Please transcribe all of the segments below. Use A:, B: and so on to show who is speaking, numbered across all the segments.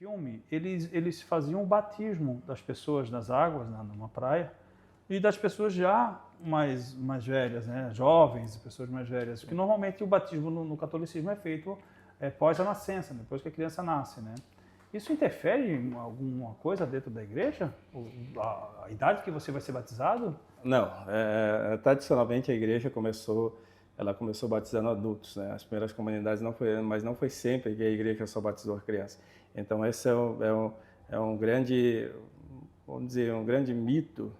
A: filme, eles faziam o batismo das pessoas nas águas, numa praia, e das pessoas já mais velhas, né? Jovens, pessoas mais velhas, que normalmente o batismo no catolicismo é feito pós a nascença, depois que a criança nasce, né? Isso interfere em alguma coisa dentro da igreja? A idade que você vai ser batizado?
B: Não, tradicionalmente a igreja começou batizando adultos, né? As primeiras comunidades mas não foi sempre que a igreja só batizou a criança. Então esse é um grande, vamos dizer, um grande mito,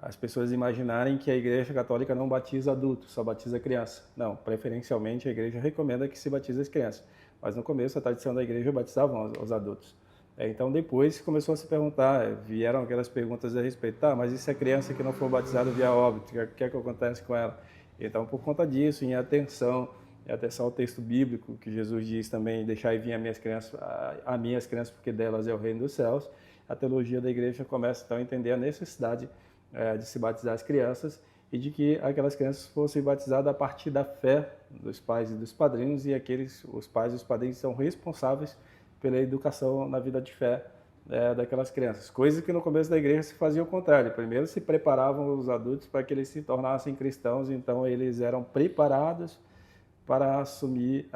B: as pessoas imaginarem que a igreja católica não batiza adultos, só batiza criança. Não, preferencialmente a igreja recomenda que se batize as crianças. Mas no começo a tradição da igreja batizava os adultos. Então depois começou a se perguntar, vieram aquelas perguntas a respeito, tá, mas e se a criança que não for batizada vier a óbito, o que acontece com ela? Então por conta disso, em atenção ao texto bíblico, que Jesus diz também, deixai vir a minhas crianças, porque delas é o reino dos céus, a teologia da igreja começa então a entender a necessidade de se batizar as crianças e de que aquelas crianças fossem batizadas a partir da fé dos pais e dos padrinhos, e os pais e os padrinhos são responsáveis pela educação na vida de fé daquelas crianças. Coisa que no começo da igreja se fazia o contrário. Primeiro se preparavam os adultos para que eles se tornassem cristãos, então eles eram preparados para assumir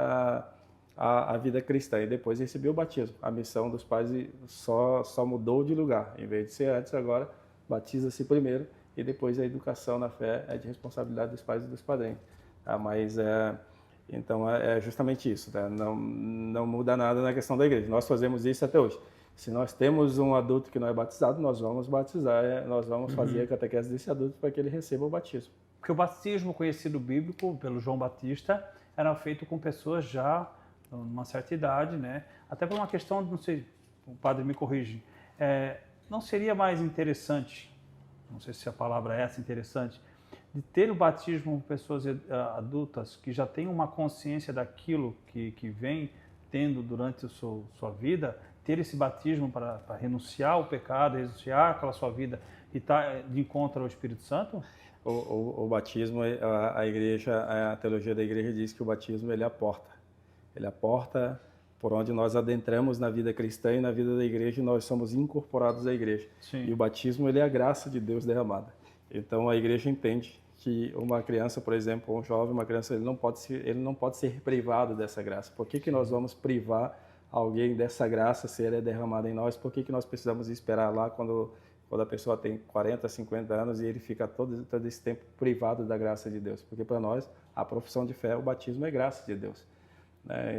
B: a vida cristã e depois receber o batismo. A missão dos pais só mudou de lugar. Em vez de ser antes, agora batiza-se primeiro e depois a educação na fé é de responsabilidade dos pais e dos padrinhos. Então é justamente isso, tá? Não muda nada na questão da igreja. Nós fazemos isso até hoje. Se nós temos um adulto que não é batizado, nós vamos batizar, nós vamos fazer a catequese desse adulto para que ele receba o batismo.
A: Porque o batismo conhecido bíblico pelo João Batista era feito com pessoas já numa certa idade, né? Até por uma questão, não sei, o padre me corrige, não seria mais interessante, não sei se a palavra é essa, interessante, de ter o batismo com pessoas adultas que já têm uma consciência daquilo que vem tendo durante a sua vida, ter esse batismo para renunciar ao pecado, renunciar àquela sua vida e estar de encontro ao Espírito Santo?
B: O batismo, a teologia da igreja diz que o batismo ele é a porta. Ele é a porta por onde nós adentramos na vida cristã e na vida da igreja, e nós somos incorporados à igreja.
A: Sim.
B: E o batismo ele é a graça de Deus derramada. Então a igreja entende que uma criança, por exemplo, um jovem, uma criança, ele não pode ser privado dessa graça. Por que nós vamos privar alguém dessa graça se ela é derramada em nós? Por que nós precisamos esperar lá quando a pessoa tem 40, 50 anos e ele fica todo esse tempo privado da graça de Deus? Porque para nós, a profissão de fé, o batismo é graça de Deus.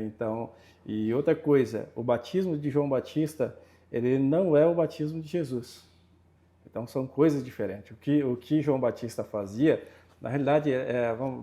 B: Então, e outra coisa, o batismo de João Batista, ele não é o batismo de Jesus. Então são coisas diferentes. O que João Batista fazia, na realidade,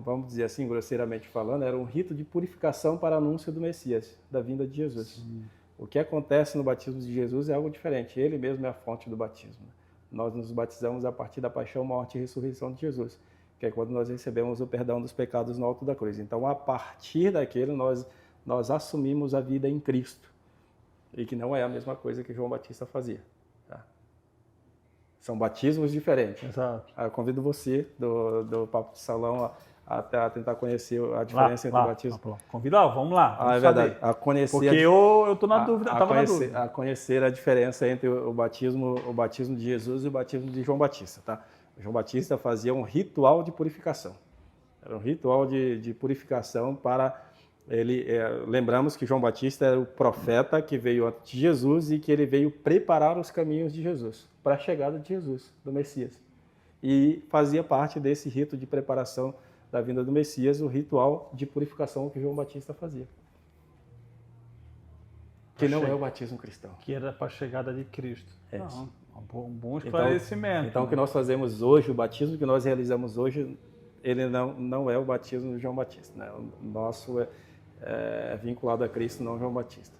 B: vamos dizer assim, grosseiramente falando, era um rito de purificação para anúncio do Messias, da vinda de Jesus. Sim. O que acontece no batismo de Jesus é algo diferente. Ele mesmo é a fonte do batismo. Nós nos batizamos a partir da paixão, morte e ressurreição de Jesus, que é quando nós recebemos o perdão dos pecados no alto da cruz. Então, a partir daquele, nós assumimos a vida em Cristo, e que não é a mesma coisa que João Batista fazia. Tá? São batismos diferentes.
A: Exato.
B: Eu convido você, do Papo de Salão, a tentar conhecer a diferença entre o batismo.
A: Convida, vamos lá.
B: É verdade. A conhecer
A: porque eu estou na dúvida, estava na dúvida.
B: A conhecer a diferença entre o batismo de Jesus e o batismo de João Batista, tá? João Batista fazia um ritual de purificação. Era um ritual de purificação para ele. Lembramos que João Batista era o profeta que veio antes de Jesus e que ele veio preparar os caminhos de Jesus para a chegada de Jesus, do Messias. E fazia parte desse rito de preparação da vinda do Messias, o ritual de purificação que João Batista fazia. Que não é o batismo cristão.
A: Que era para a chegada de Cristo.
B: Não,
A: um bom esclarecimento.
B: Então o que nós fazemos hoje, o batismo que nós realizamos hoje, ele não é o batismo de João Batista. Né? O nosso é vinculado a Cristo, não João Batista.